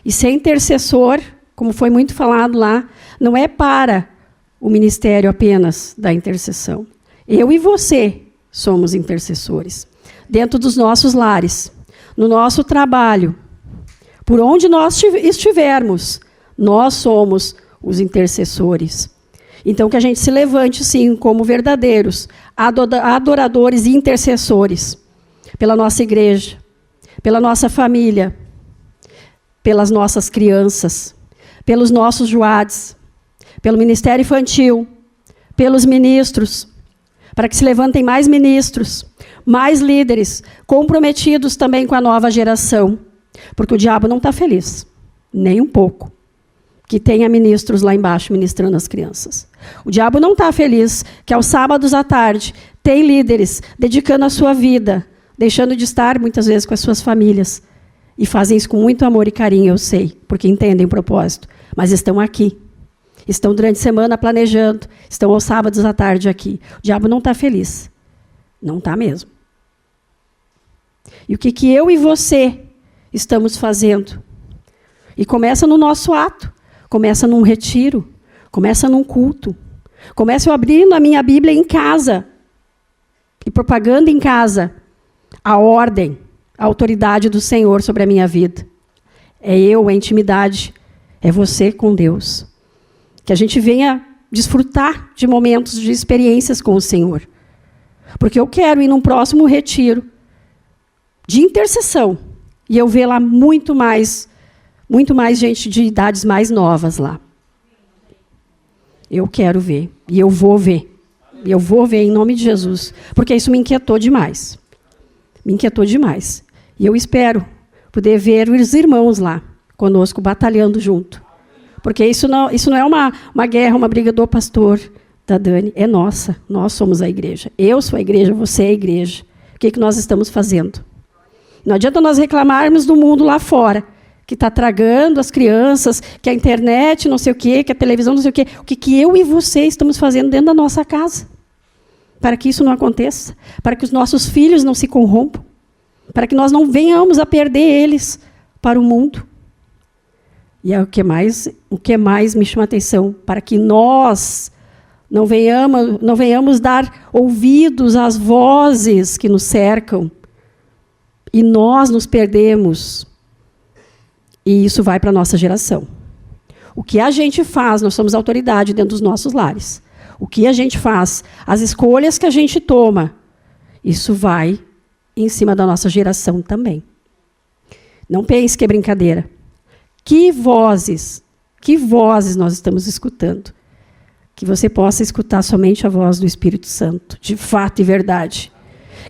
E ser intercessor, como foi muito falado lá, não é para o ministério apenas da intercessão. Eu e você somos intercessores. Dentro dos nossos lares, no nosso trabalho, por onde nós estivermos, nós somos os intercessores. Então, que a gente se levante, sim, como verdadeiros adoradores e intercessores pela nossa igreja, pela nossa família, pelas nossas crianças, pelos nossos juades, pelo Ministério Infantil, pelos ministros, para que se levantem mais ministros, mais líderes, comprometidos também com a nova geração, porque o diabo não está feliz, nem um pouco, que tenha ministros lá embaixo ministrando as crianças. O diabo não está feliz que aos sábados à tarde tem líderes dedicando a sua vida, deixando de estar muitas vezes com as suas famílias, e fazem isso com muito amor e carinho, eu sei, porque entendem o propósito, mas estão aqui. Estão durante a semana planejando, estão aos sábados à tarde aqui. O diabo não está feliz. Não está mesmo. E o que eu e você estamos fazendo? E começa no nosso ato, começa num retiro, começa num culto, começa eu abrindo a minha Bíblia em casa e propagando em casa a ordem, a autoridade do Senhor sobre a minha vida. É eu, a intimidade, é você com Deus. Que a gente venha desfrutar de momentos de experiências com o Senhor. Porque eu quero ir num próximo retiro de intercessão. E eu ver lá muito mais gente de idades mais novas lá. Eu quero ver. E eu vou ver. E eu vou ver em nome de Jesus. Porque isso me inquietou demais. Me inquietou demais. E eu espero poder ver os irmãos lá conosco, batalhando junto. Porque isso não é uma guerra, uma briga do pastor, da Dani. É nossa. Nós somos a igreja. Eu sou a igreja, você é a igreja. O que nós estamos fazendo? Não adianta nós reclamarmos do mundo lá fora, que está tragando as crianças, que a internet não sei o quê, que a televisão não sei o quê. O que eu e você estamos fazendo dentro da nossa casa? Para que isso não aconteça. Para que os nossos filhos não se corrompam. Para que nós não venhamos a perder eles para o mundo. E é o que mais me chama a atenção, para que nós Não venhamos dar ouvidos às vozes que nos cercam. E nós nos perdemos. E isso vai para a nossa geração. O que a gente faz, nós somos autoridade dentro dos nossos lares. O que a gente faz, as escolhas que a gente toma, isso vai em cima da nossa geração também. Não pense que é brincadeira. Que vozes nós estamos escutando? Que você possa escutar somente a voz do Espírito Santo, de fato e verdade.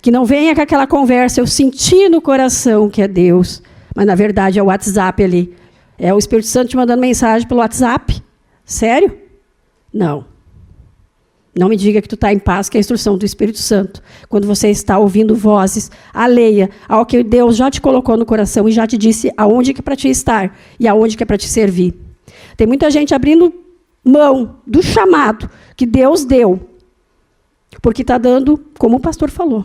Que não venha com aquela conversa, eu senti no coração que é Deus, mas na verdade é o WhatsApp ali. É o Espírito Santo te mandando mensagem pelo WhatsApp? Sério? Não. Não me diga que tu está em paz, que é a instrução do Espírito Santo. Quando você está ouvindo vozes, alheia ao que Deus já te colocou no coração e já te disse aonde que é para te estar e aonde que é para te servir. Tem muita gente abrindo mão do chamado que Deus deu, porque está dando, como o pastor falou,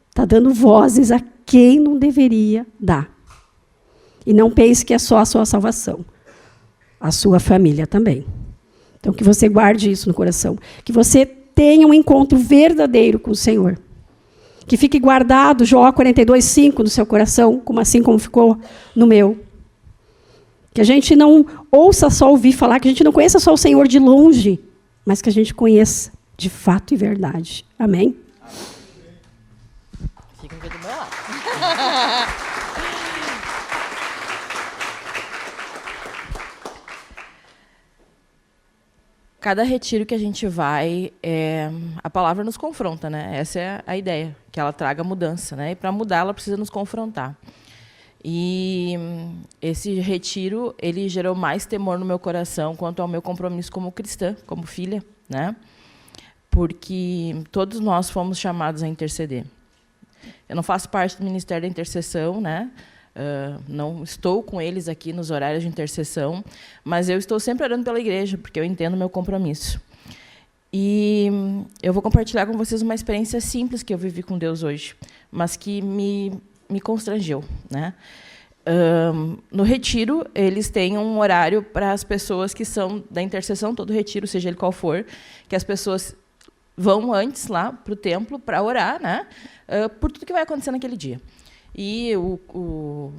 está dando vozes a quem não deveria dar. E não pense que é só a sua salvação, a sua família também. Então, que você guarde isso no coração. Que você tenha um encontro verdadeiro com o Senhor. Que fique guardado Jó 42:5 no seu coração, assim como ficou no meu. Que a gente não ouça só ouvir falar, que a gente não conheça só o Senhor de longe, mas que a gente conheça de fato e verdade. Amém? Fica aqui do meu lado. Cada retiro que a gente vai, a palavra nos confronta, né? Essa é a ideia, que ela traga mudança, né? E para mudar, ela precisa nos confrontar. E esse retiro, ele gerou mais temor no meu coração quanto ao meu compromisso como cristã, como filha, né? Porque todos nós fomos chamados a interceder. Eu não faço parte do Ministério da Intercessão, né? Não estou com eles aqui nos horários de intercessão, mas eu estou sempre orando pela igreja, porque eu entendo o meu compromisso. E eu vou compartilhar com vocês uma experiência simples que eu vivi com Deus hoje, mas que me constrangeu, né? No retiro, eles têm um horário para as pessoas que são da intercessão, todo retiro, seja ele qual for, que as pessoas vão antes lá para o templo para orar, né? Por tudo que vai acontecer naquele dia. E o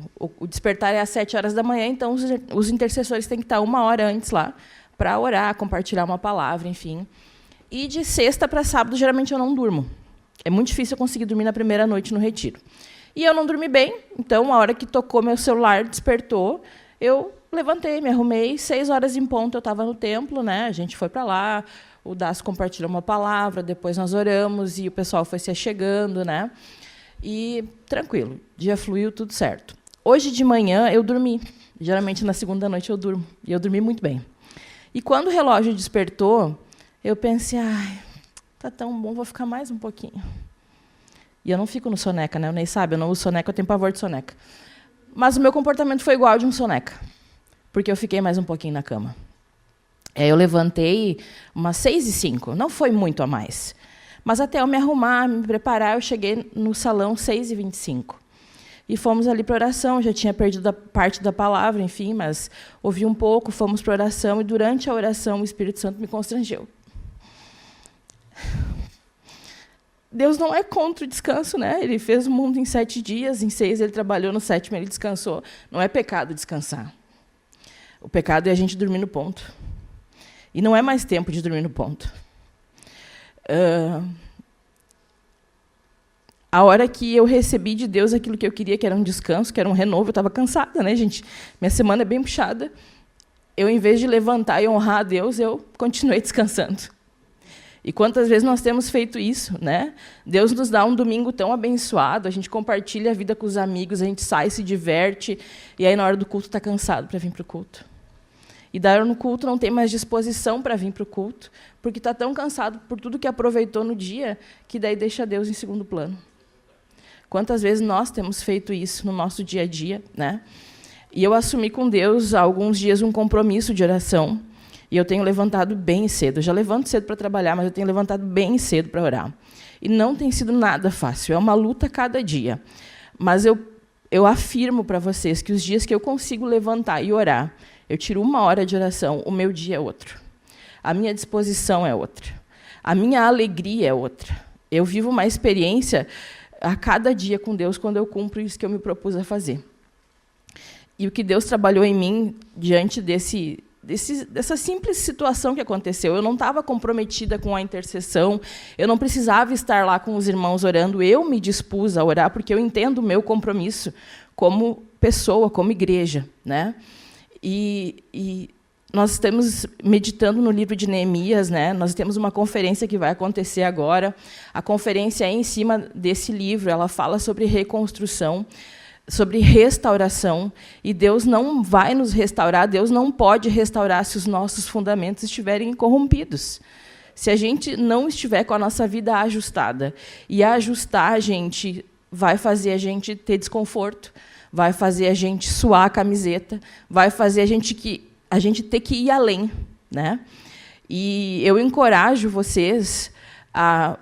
despertar é às 7 horas da manhã, então os intercessores têm que estar 1 hora antes lá para orar, compartilhar uma palavra, enfim. E de sexta para sábado, geralmente, eu não durmo. É muito difícil eu conseguir dormir na primeira noite no retiro. E eu não dormi bem, então, a hora que tocou meu celular, despertou, eu levantei, me arrumei, 6 horas em ponto eu estava no templo, né? A gente foi para lá, o Dácio compartilhou uma palavra, depois nós oramos e o pessoal foi se achegando, né? E tranquilo, dia fluiu, tudo certo. Hoje de manhã eu dormi. Geralmente na segunda noite eu durmo. E eu dormi muito bem. E quando o relógio despertou, eu pensei, ai, tá tão bom, vou ficar mais um pouquinho. E eu não fico no soneca, né? Eu nem sabe, eu não uso soneca, eu tenho pavor de soneca. Mas o meu comportamento foi igual ao de um soneca. Porque eu fiquei mais um pouquinho na cama. Eu levantei umas 6h05, não foi muito a mais. Mas até eu me arrumar, me preparar, eu cheguei no salão 6h25. E fomos ali para a oração, já tinha perdido a parte da palavra, enfim, mas ouvi um pouco, fomos para a oração, e durante a oração o Espírito Santo me constrangeu. Deus não é contra o descanso, né? Ele fez o mundo em 7 dias, em 6 ele trabalhou, no 7º ele descansou. Não é pecado descansar. O pecado é a gente dormir no ponto. E não é mais tempo de dormir no ponto. A hora que eu recebi de Deus aquilo que eu queria, que era um descanso, que era um renovo, eu estava cansada, né, gente? Minha semana é bem puxada. Eu, em vez de levantar e honrar a Deus, eu continuei descansando. E quantas vezes nós temos feito isso, né? Deus nos dá um domingo tão abençoado, a gente compartilha a vida com os amigos, a gente sai, se diverte, e aí, na hora do culto, está cansado para vir para o culto. E daí no culto não tem mais disposição para vir para o culto, porque está tão cansado por tudo que aproveitou no dia, que daí deixa Deus em segundo plano. Quantas vezes nós temos feito isso no nosso dia a dia, né? E eu assumi com Deus há alguns dias um compromisso de oração, e eu tenho levantado bem cedo. Eu já levanto cedo para trabalhar, mas eu tenho levantado bem cedo para orar. E não tem sido nada fácil, é uma luta cada dia. Mas eu afirmo para vocês que os dias que eu consigo levantar e orar, eu tiro 1 hora de oração, o meu dia é outro. a minha disposição é outra, a minha alegria é outra. Eu vivo uma experiência a cada dia com Deus quando eu cumpro isso que eu me propus a fazer. E o que Deus trabalhou em mim diante dessa simples situação que aconteceu. Eu não estava comprometida com a intercessão, eu não precisava estar lá com os irmãos orando, eu me dispus a orar, porque eu entendo o meu compromisso como pessoa, como igreja, né? E nós estamos meditando no livro de Neemias, né? Nós temos uma conferência que vai acontecer agora. A conferência é em cima desse livro, ela fala sobre reconstrução, sobre restauração, e Deus não vai nos restaurar, Deus não pode restaurar se os nossos fundamentos estiverem corrompidos. Se a gente não estiver com a nossa vida ajustada, e ajustar a gente vai fazer a gente ter desconforto, vai fazer a gente suar a camiseta, vai fazer a gente ter que ir além, né? E eu encorajo vocês a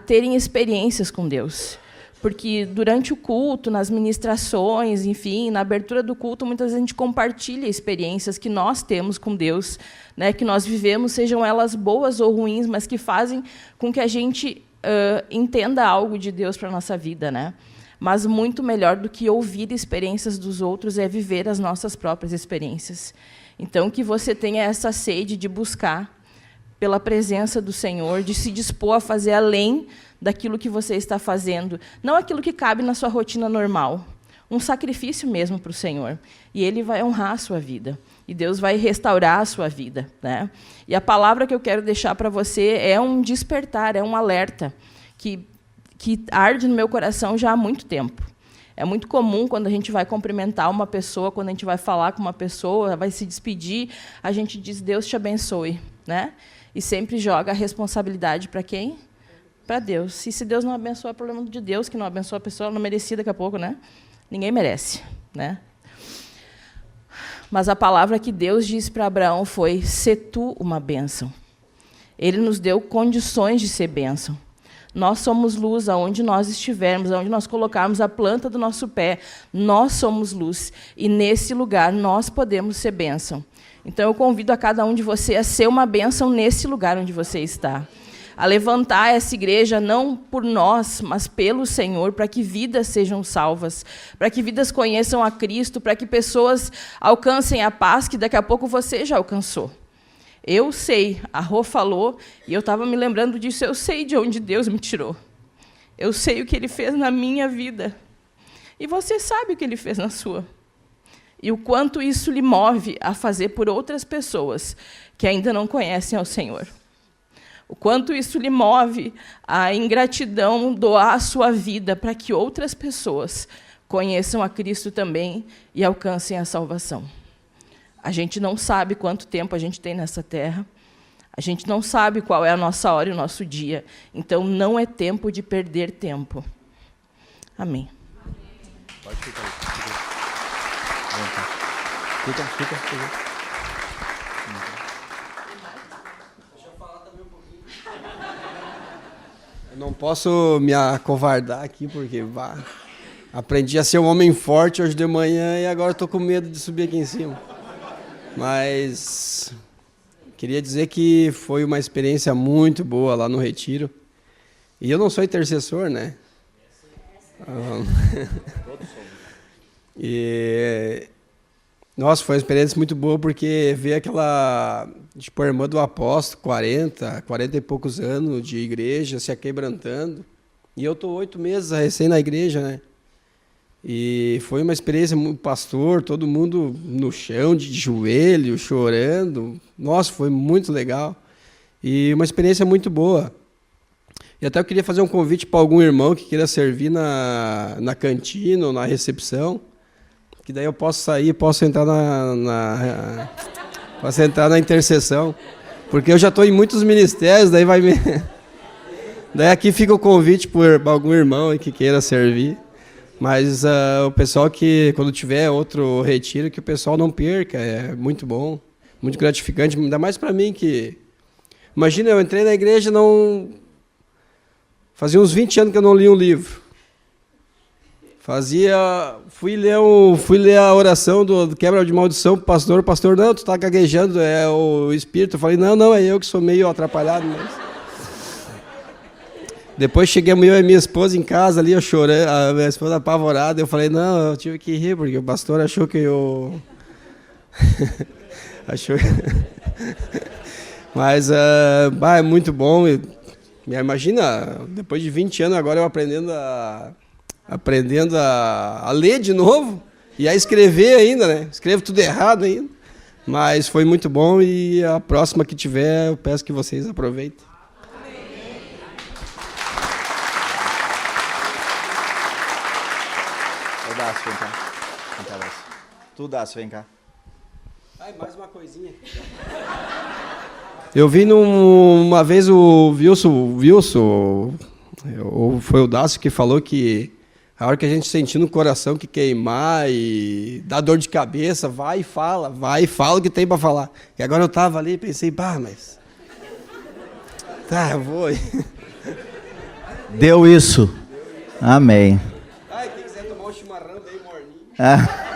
terem experiências com Deus. Porque durante o culto, nas ministrações, enfim, na abertura do culto, muitas vezes a gente compartilha experiências que nós temos com Deus, né, que nós vivemos, sejam elas boas ou ruins, mas que fazem com que a gente entenda algo de Deus para a nossa vida, né? Mas muito melhor do que ouvir experiências dos outros é viver as nossas próprias experiências. Então, que você tenha essa sede de buscar pela presença do Senhor, de se dispor a fazer além daquilo que você está fazendo, não aquilo que cabe na sua rotina normal, um sacrifício mesmo para o Senhor. E Ele vai honrar a sua vida, e Deus vai restaurar a sua vida, né? E a palavra que eu quero deixar para você é um despertar, é um alerta, que arde no meu coração já há muito tempo. É muito comum, quando a gente vai cumprimentar uma pessoa, quando a gente vai falar com uma pessoa, vai se despedir, a gente diz, Deus te abençoe, né? E sempre joga a responsabilidade para quem? Para Deus. E se Deus não abençoa, é problema de Deus, que não abençoa a pessoa, não merecia daqui a pouco, né? Ninguém merece, né? Mas a palavra que Deus disse para Abraão foi, "Se tu uma bênção." Ele nos deu condições de ser bênção. Nós somos luz aonde nós estivermos, aonde nós colocarmos a planta do nosso pé, nós somos luz. E, nesse lugar, nós podemos ser bênção. Então, eu convido a cada um de vocês a ser uma bênção nesse lugar onde você está. A levantar essa igreja, não por nós, mas pelo Senhor, para que vidas sejam salvas, para que vidas conheçam a Cristo, para que pessoas alcancem a paz que daqui a pouco você já alcançou. Eu sei, a Rô falou, e eu estava me lembrando disso, eu sei de onde Deus me tirou. Eu sei o que Ele fez na minha vida. E você sabe o que Ele fez na sua. E o quanto isso lhe move a fazer por outras pessoas que ainda não conhecem ao Senhor. O quanto isso lhe move a, em gratidão, doar a sua vida para que outras pessoas conheçam a Cristo também e alcancem a salvação. A gente não sabe quanto tempo a gente tem nessa terra. A gente não sabe qual é a nossa hora e o nosso dia. Então, não é tempo de perder tempo. Amém. Pode ficar aí. Fica. Não posso me acovardar aqui, porque aprendi a ser um homem forte hoje de manhã e agora estou com medo de subir aqui em cima. Mas queria dizer que foi uma experiência muito boa lá no Retiro. E eu não sou intercessor, né? Nossa, foi uma experiência muito boa, porque ver aquela, tipo, a irmã do apóstolo, 40 e poucos anos de igreja, se aquebrantando. E eu estou 8 meses recém na igreja, né? E foi uma experiência, pastor, todo mundo no chão, de joelho, chorando. Nossa, foi muito legal. E uma experiência muito boa. E até eu queria fazer um convite para algum irmão que queira servir na cantina ou na recepção. Que daí eu posso sair, posso entrar posso entrar na intercessão, porque eu já estou em muitos ministérios, daí daí aqui fica o convite para algum irmão que queira servir, mas o pessoal que, quando tiver outro retiro, que o pessoal não perca, é muito bom, muito gratificante, ainda mais para mim que... Imagina, eu entrei na igreja, fazia uns 20 anos que eu não li um livro. Fui ler a oração do quebra de maldição pro pastor. O pastor, não, tu tá gaguejando, é o espírito. Eu falei, não, é eu que sou meio atrapalhado. Mas... Depois chegamos eu e minha esposa em casa ali, eu chorando, a minha esposa apavorada. Eu falei, não, eu tive que rir, porque o pastor achou que eu... achou... Mas é muito bom. Imagina, depois de 20 anos, agora eu aprendendo a ler de novo e a escrever ainda, né? Escrevo tudo errado ainda. Mas foi muito bom e a próxima que tiver, eu peço que vocês aproveitem. Dácio, vem cá. Vem cá, Dácio. Tu, Dácio, vem cá. Ai, mais uma coisinha. Eu vi uma vez o Wilson, ou foi o Dácio que falou que a hora que a gente sentir no coração que queimar e dá dor de cabeça, vai e fala o que tem para falar. E agora eu tava ali e pensei, mas... Tá, eu vou. Deu isso. Amém. Ai, quem quiser tomar um chimarrão bem morninho.